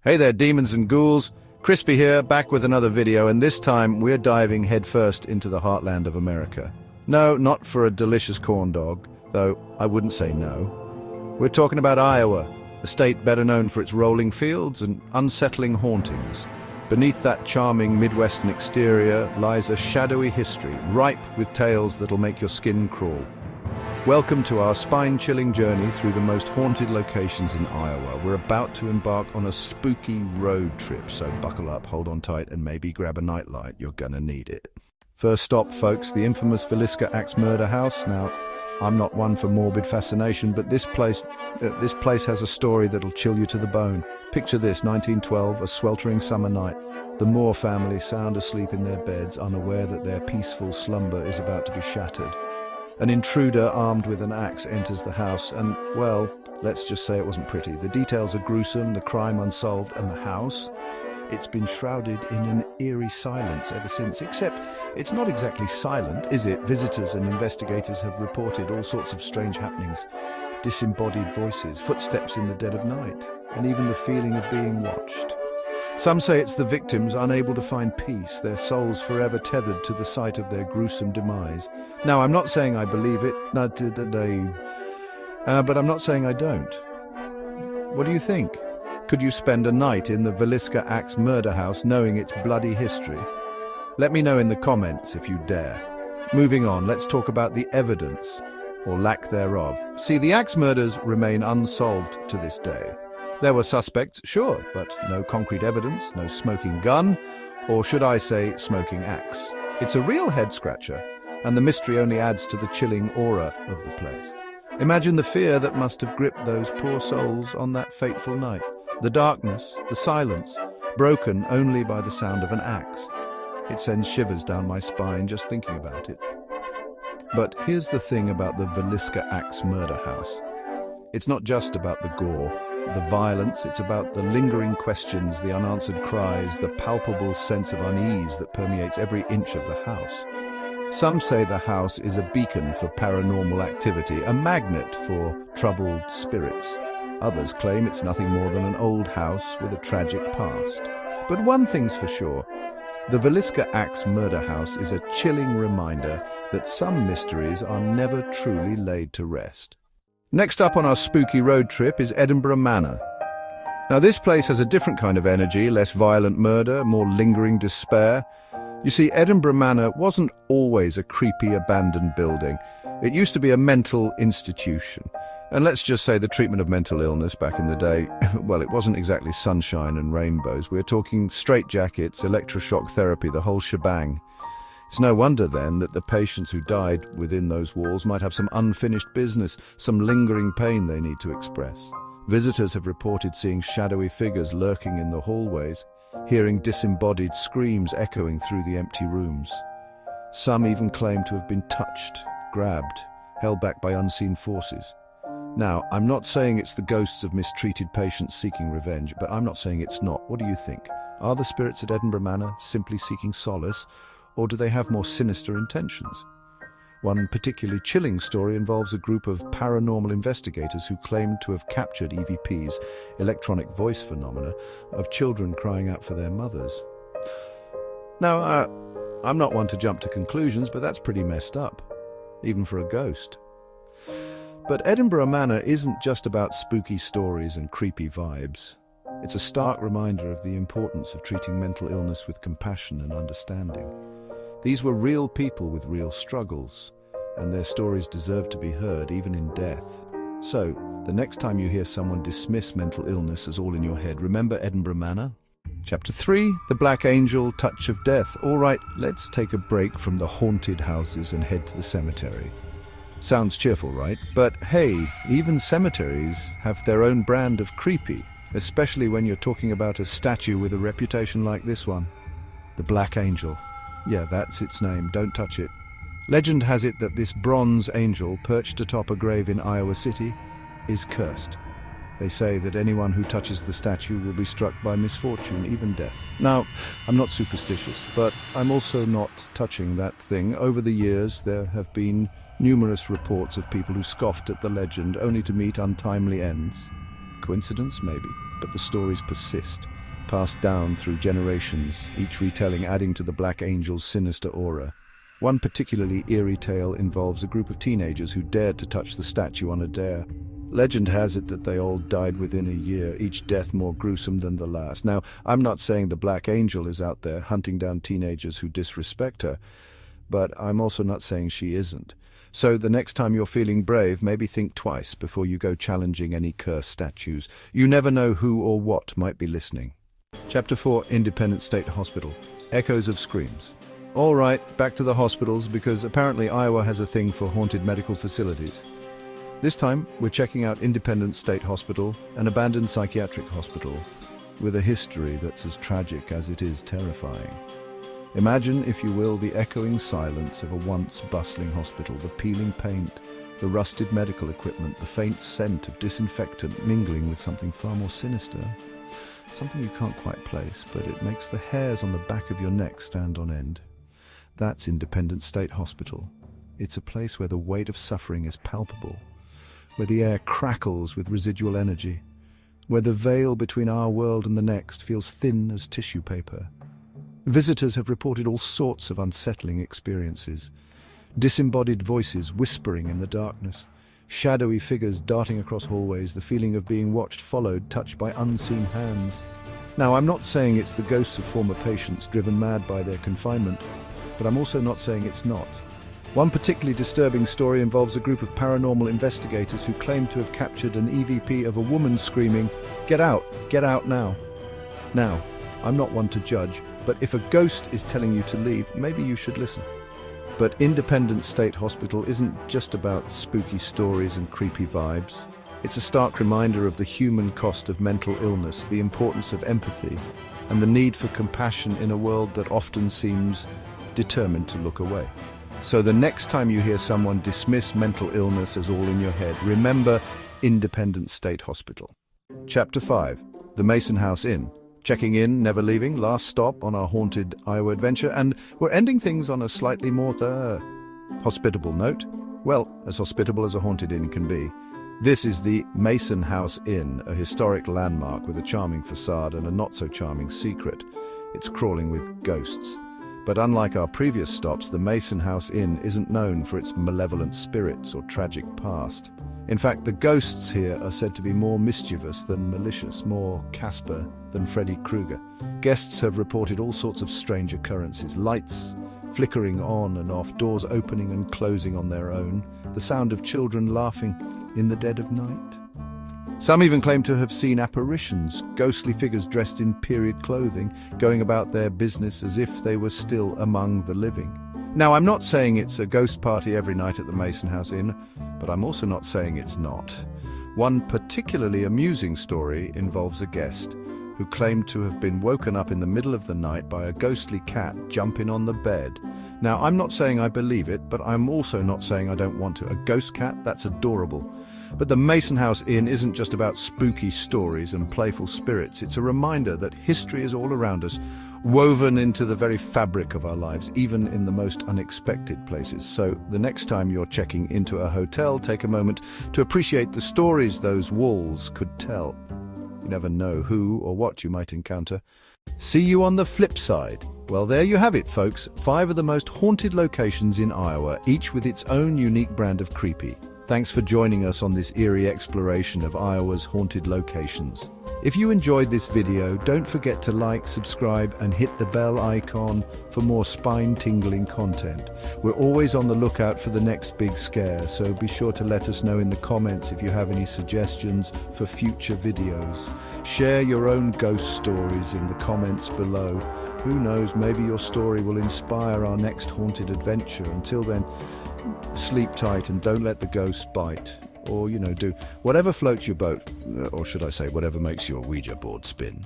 Hey there, demons and ghouls. Crispy here, back with another video, and this time we're diving headfirst into the heartland of America. No, not for a delicious corn dog, though I wouldn't say no. We're talking about Iowa, a state better known for its rolling fields and unsettling hauntings. Beneath that charming Midwestern exterior lies a shadowy history, ripe with tales that'll make your skin crawl. Welcome to our spine-chilling journey through the most haunted locations in Iowa. We're about to embark on a spooky road trip, so buckle up, hold on tight, and maybe grab a nightlight. You're gonna need it. First stop, folks, the infamous Villisca Axe Murder House. Now, I'm not one for morbid fascination, but this place has a story that'll chill you to the bone. Picture this, 1912, a sweltering summer night. The Moore family sound asleep in their beds, unaware that their peaceful slumber is about to be shattered. An intruder armed with an axe enters the house and, well, let's just say it wasn't pretty. The details are gruesome, the crime unsolved, and the house, it's been shrouded in an eerie silence ever since. Except it's not exactly silent, is it? Visitors and investigators have reported all sorts of strange happenings. Disembodied voices, footsteps in the dead of night, and even the feeling of being watched. Some say it's the victims unable to find peace, their souls forever tethered to the site of their gruesome demise. Now, I'm not saying I believe it, but I'm not saying I don't. What do you think? Could you spend a night in the Villisca Axe Murder House knowing its bloody history? Let me know in the comments if you dare. Moving on, let's talk about the evidence, or lack thereof. See, the axe murders remain unsolved to this day. There were suspects, sure, but no concrete evidence, no smoking gun, or should I say, smoking axe. It's a real head-scratcher, and the mystery only adds to the chilling aura of the place. Imagine the fear that must have gripped those poor souls on that fateful night. The darkness, the silence, broken only by the sound of an axe. It sends shivers down my spine just thinking about it. But here's the thing about the Villisca Axe Murder House. It's not just about the gore, the violence, it's about the lingering questions, the unanswered cries, the palpable sense of unease that permeates every inch of the house. Some say the house is a beacon for paranormal activity, a magnet for troubled spirits. Others claim it's nothing more than an old house with a tragic past. But one thing's for sure, the Villisca Axe Murder House is a chilling reminder that some mysteries are never truly laid to rest. Next up on our spooky road trip is Edinburgh Manor. Now this place has a different kind of energy, less violent murder, more lingering despair. You see, Edinburgh Manor wasn't always a creepy abandoned building. It used to be a mental institution. And let's just say the treatment of mental illness back in the day, well, it wasn't exactly sunshine and rainbows. We're talking straitjackets, electroshock therapy, the whole shebang. It's no wonder then that the patients who died within those walls might have some unfinished business, some lingering pain they need to express. Visitors have reported seeing shadowy figures lurking in the hallways, hearing disembodied screams echoing through the empty rooms. Some even claim to have been touched, grabbed, held back by unseen forces. Now, I'm not saying it's the ghosts of mistreated patients seeking revenge, but I'm not saying it's not. What do you think? Are the spirits at Edinburgh Manor simply seeking solace, or do they have more sinister intentions? One particularly chilling story involves a group of paranormal investigators who claimed to have captured EVPs, electronic voice phenomena, of children crying out for their mothers. Now, I'm not one to jump to conclusions, but that's pretty messed up, even for a ghost. But Edinburgh Manor isn't just about spooky stories and creepy vibes. It's a stark reminder of the importance of treating mental illness with compassion and understanding. These were real people with real struggles, and their stories deserve to be heard even in death. So, the next time you hear someone dismiss mental illness as all in your head, remember Edinburgh Manor? Chapter 3, The Black Angel, Touch of Death. All right, let's take a break from the haunted houses and head to the cemetery. Sounds cheerful, right? But hey, even cemeteries have their own brand of creepy, especially when you're talking about a statue with a reputation like this one. The Black Angel. Yeah, that's its name. Don't touch it. Legend has it that this bronze angel, perched atop a grave in Iowa City, is cursed. They say that anyone who touches the statue will be struck by misfortune, even death. Now, I'm not superstitious, but I'm also not touching that thing. Over the years, there have been numerous reports of people who scoffed at the legend only to meet untimely ends. Coincidence? Maybe. But the stories persist. passed down through generations, each retelling adding to the Black Angel's sinister aura. One particularly eerie tale involves a group of teenagers who dared to touch the statue on a dare. Legend has it that they all died within a year, each death more gruesome than the last. Now, I'm not saying the Black Angel is out there hunting down teenagers who disrespect her, but I'm also not saying she isn't. So the next time you're feeling brave, maybe think twice before you go challenging any cursed statues. You never know who or what might be listening. Chapter 4, Independence State Hospital. Echoes of Screams. All right, back to the hospitals, because apparently Iowa has a thing for haunted medical facilities. This time, we're checking out Independence State Hospital, an abandoned psychiatric hospital, with a history that's as tragic as it is terrifying. Imagine, if you will, the echoing silence of a once bustling hospital, the peeling paint, the rusted medical equipment, the faint scent of disinfectant mingling with something far more sinister. Something you can't quite place, but it makes the hairs on the back of your neck stand on end. That's Independence State Hospital. It's a place where the weight of suffering is palpable, where the air crackles with residual energy, where the veil between our world and the next feels thin as tissue paper. Visitors have reported all sorts of unsettling experiences. Disembodied voices whispering in the darkness, shadowy figures darting across hallways, the feeling of being watched, followed, touched by unseen hands. Now, I'm not saying it's the ghosts of former patients driven mad by their confinement, but I'm also not saying it's not. One particularly disturbing story involves a group of paranormal investigators who claim to have captured an EVP of a woman screaming, get out now." Now, I'm not one to judge, but if a ghost is telling you to leave, maybe you should listen. But Independence State Hospital isn't just about spooky stories and creepy vibes. It's a stark reminder of the human cost of mental illness, the importance of empathy, and the need for compassion in a world that often seems determined to look away. So the next time you hear someone dismiss mental illness as all in your head, remember Independence State Hospital. Chapter 5, The Mason House Inn. Checking in, never leaving, last stop on our haunted Iowa adventure, and we're ending things on a slightly more hospitable note. Well, as hospitable as a haunted inn can be. This is the Mason House Inn, a historic landmark with a charming facade and a not-so-charming secret. It's crawling with ghosts. But unlike our previous stops, the Mason House Inn isn't known for its malevolent spirits or tragic past. In fact, the ghosts here are said to be more mischievous than malicious, more Casper than Freddy Krueger. Guests have reported all sorts of strange occurrences: lights flickering on and off, doors opening and closing on their own, the sound of children laughing in the dead of night. Some even claim to have seen apparitions, ghostly figures dressed in period clothing, going about their business as if they were still among the living. Now, I'm not saying it's a ghost party every night at the Mason House Inn, but I'm also not saying it's not. One particularly amusing story involves a guest who claimed to have been woken up in the middle of the night by a ghostly cat jumping on the bed. Now, I'm not saying I believe it, but I'm also not saying I don't want to. A ghost cat? That's adorable. But the Mason House Inn isn't just about spooky stories and playful spirits. It's a reminder that history is all around us, woven into the very fabric of our lives, even in the most unexpected places. So the next time you're checking into a hotel, take a moment to appreciate the stories those walls could tell. You never know who or what you might encounter. See you on the flip side. Well, there you have it, folks. 5 of the most haunted locations in Iowa, each with its own unique brand of creepy. Thanks for joining us on this eerie exploration of Iowa's haunted locations. If you enjoyed this video, don't forget to like, subscribe, and hit the bell icon for more spine-tingling content. We're always on the lookout for the next big scare, so be sure to let us know in the comments if you have any suggestions for future videos. Share your own ghost stories in the comments below. Who knows, maybe your story will inspire our next haunted adventure. Until then, sleep tight and don't let the ghosts bite. Or, do whatever floats your boat, or should I say, whatever makes your Ouija board spin.